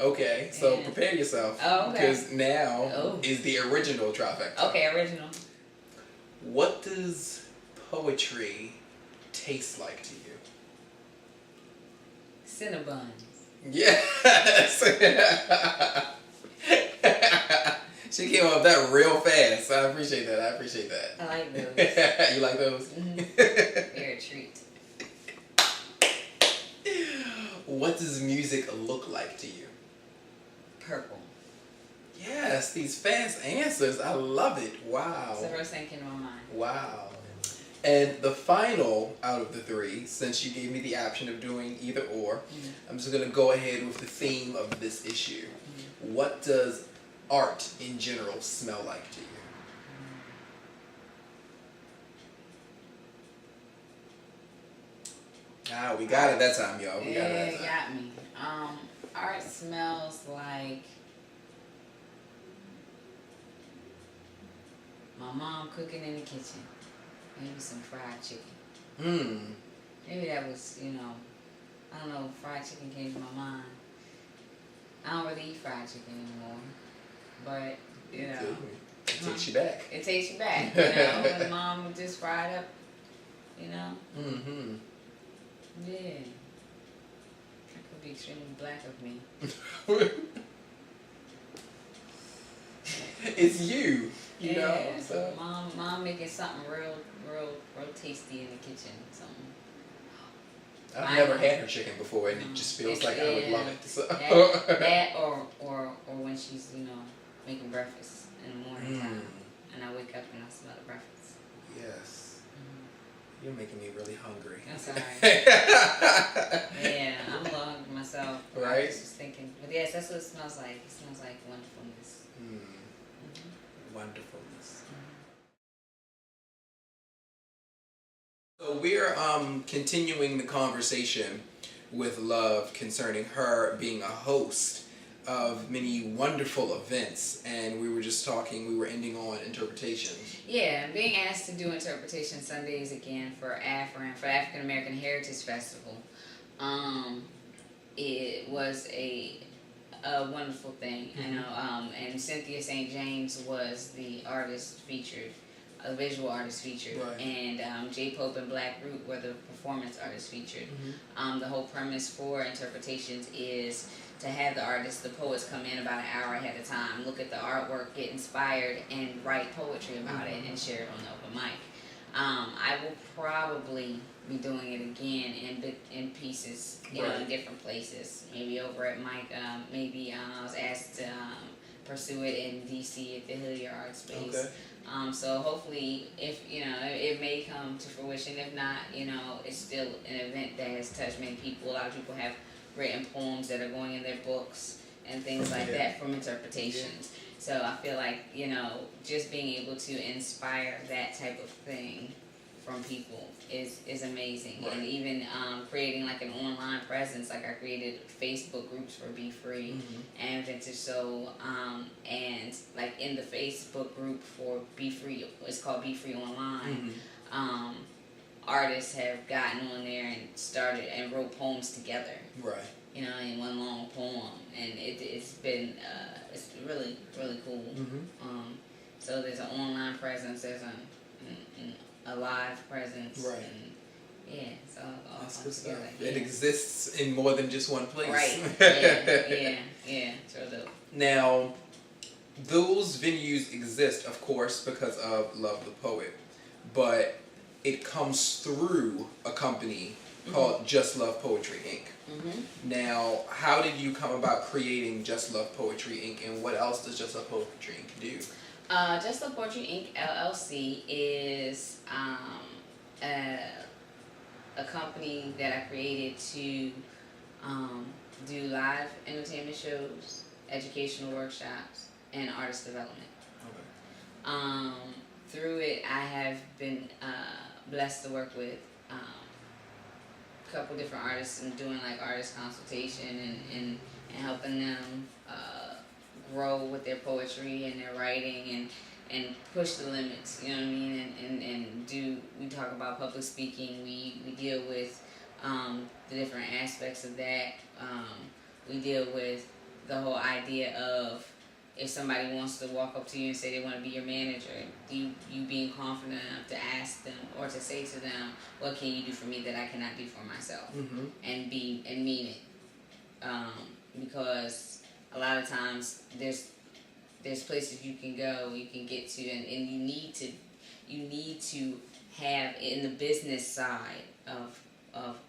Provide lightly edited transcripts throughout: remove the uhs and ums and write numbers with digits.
Okay, so Yeah. prepare yourself. Oh, okay. Because now is the original trifecta. Okay, original. What does poetry taste like to you? Cinnabon. Yes! She came up with that real fast. I appreciate that. I like those. You like those? Mm-hmm. They're a treat. What does music look like to you? Purple. Yes, these fast answers. I love it. Wow. It's the first thing that came to my mind. Wow. And the final out of the three, since you gave me the option of doing either or, I'm just going to go ahead with the theme of this issue. What does art in general smell like to you? Ah, we got it that time, y'all. We got it that time. Got me. Art smells like my mom cooking in the kitchen. Maybe some fried chicken. Maybe that was, I don't know, fried chicken came to my mind. I don't really eat fried chicken anymore. But, It takes you back. It takes you back, when mom would just fry it up, Mm-hmm. Yeah. That could be extremely black of me. It's you, you know. So mom making something real tasty in the kitchen. Something. I've never had her chicken before, and it just feels like I would love it. So. That or when she's making breakfast in the morning time, and I wake up and I smell the breakfast. Yes. You're making me really hungry. I'm sorry. Yeah, I'm a little hungry myself. Right? I was just thinking. But yes, that's what it smells like. It smells like wonderfulness. Wonderfulness. So we're continuing the conversation with Love concerning her being a host of many wonderful events, and we were just talking, we were ending on interpretation. Yeah, being asked to do interpretation Sundays again for African American Heritage Festival. It was a wonderful thing, and Cynthia St. James was the artist featured, a visual artist featured, right. And J. Pope and Black Root were the performance artists featured. The whole premise for interpretations is to have the artists, the poets, come in about an hour ahead of time, look at the artwork, get inspired, and write poetry about it and share it on the open mic. I will probably be doing it again in pieces, in different places. Maybe over at Mike. Maybe I was asked to pursue it in DC at the Hilliard Art Space. Okay. So hopefully, if it may come to fruition. If not, it's still an event that has touched many people. A lot of people have written poems that are going in their books and things like that from interpretations. So I feel like, just being able to inspire that type of thing from people is amazing. And even creating like an online presence, like I created Facebook groups for Be Free and Vintage Soul, and like in the Facebook group for Be Free, it's called Be Free Online, artists have gotten on there and started and wrote poems together. Right. In one long poem, and it's been it's really cool. So there's an online presence, there's a live presence, right? And so that's good stuff. It exists in more than just one place, right? Yeah. So dope. Now, those venues exist, of course, because of Love the Poet, but it comes through a company called Just Love Poetry Inc. Now, how did you come about creating Just Love Poetry Inc. and what else does Just Love Poetry Inc. do? Just Love Poetry Inc. LLC is a company that I created to do live entertainment shows, educational workshops, and artist development. Okay. Through it, I have been blessed to work with couple different artists and doing like artist consultation and helping them grow with their poetry and their writing and push the limits, and we talk about public speaking, we deal with the different aspects of that, we deal with the whole idea of if somebody wants to walk up to you and say they want to be your manager, you being confident enough to ask them or to say to them, what can you do for me that I cannot do for myself? And mean it. Because a lot of times there's places you can go, you can get to, and you need to have, in the business side of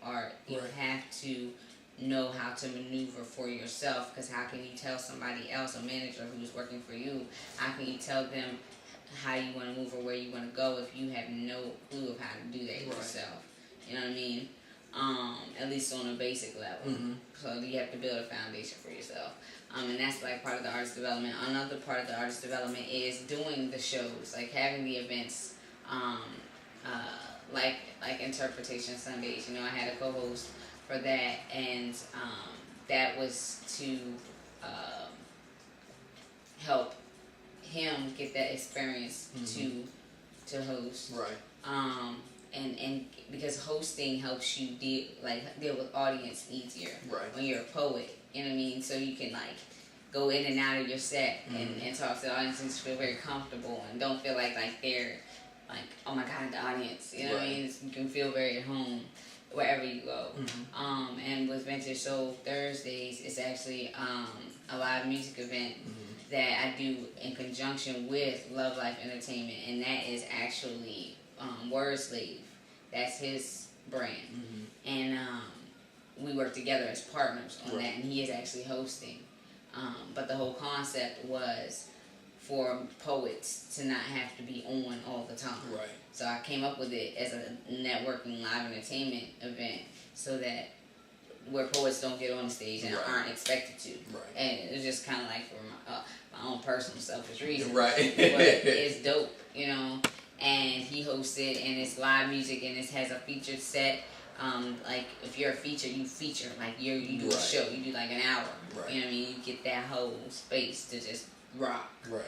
art, you have to know how to maneuver for yourself, because how can you tell somebody else, a manager who's working for you, how can you tell them how you want to move or where you want to go if you have no clue of how to do that yourself? You know what I mean? At least on a basic level. So you have to build a foundation for yourself. And that's like part of the artist development. Another part of the artist development is doing the shows, like having the events, like Interpretation Sundays. You know, I had a co-host for that, and that was to help him get that experience to host. Right. And because hosting helps you deal with audience easier. Right. When you're a poet, you know what I mean? So you can like go in and out of your set and talk to the audience and just feel very comfortable and don't feel like they're like, oh my God, the audience. You know what I mean? You can feel very at home wherever you go. And with Vintage Soul Thursdays, it's actually a live music event that I do in conjunction with Love Life Entertainment, and that is actually Word Slave. That's his brand. And we work together as partners on that, and he is actually hosting. But the whole concept was for poets to not have to be on all the time. Right. So I came up with it as a networking live entertainment event so that where poets don't get on the stage and aren't expected to. Right. And it was just kind of like for my own personal selfish reasons. Right. But it's dope, you know. And he hosted, and it's live music, and it has a featured set. Like if you're a feature, you feature, like you do a show, you do like an hour. Right. You know what I mean? You get that whole space to just rock. Right.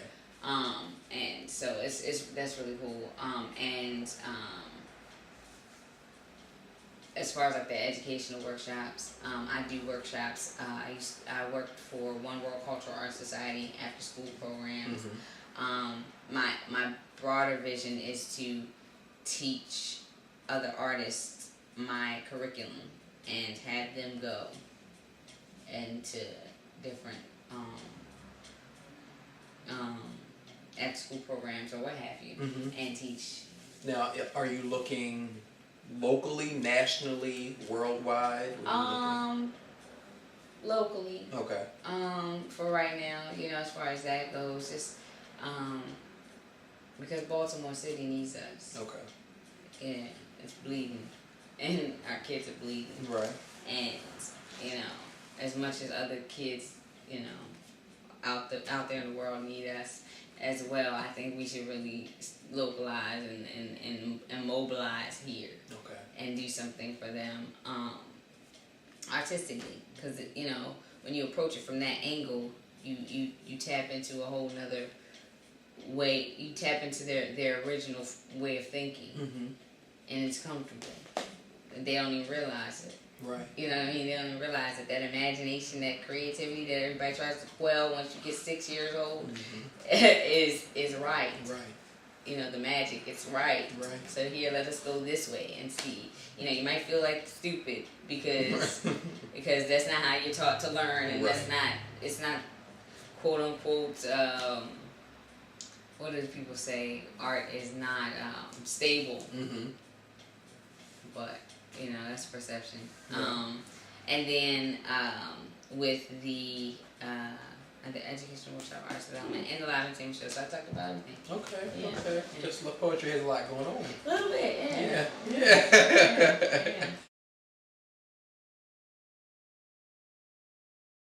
And so that's really cool. As far as like the educational workshops, I do workshops. I worked for One World Cultural Arts Society after school programs. My broader vision is to teach other artists my curriculum and have them go into different after school programs or what have you and teach. Now, are you looking locally, nationally, worldwide? Locally. Okay. For right now, you know, as far as that goes, just because Baltimore City needs us. Okay. Yeah, it's bleeding, and our kids are bleeding. Right. And you know, as much as other kids, you know, out there in the world need us as well, I think we should really localize and mobilize here. Okay. And do something for them, artistically, because you know, when you approach it from that angle, you tap into a whole nother way. You tap into their original way of thinking, and it's comfortable. And they don't even realize it. Right. You know what I mean? They don't even realize that imagination, that creativity that everybody tries to quell once you get 6 years old is right. Right. You know, the magic, it's right. Right. So here, let us go this way and see. You know, you might feel like stupid because that's not how you're taught to learn, and it's not quote unquote, what do people say? Art is not stable. But, you know, that's perception. Yeah. And then with the educational workshop, arts development, and the live entertainment show, so I talked about everything. Okay, okay. Yeah. Just Love Poetry has a lot going on. A little bit, yeah. Yeah. Yeah.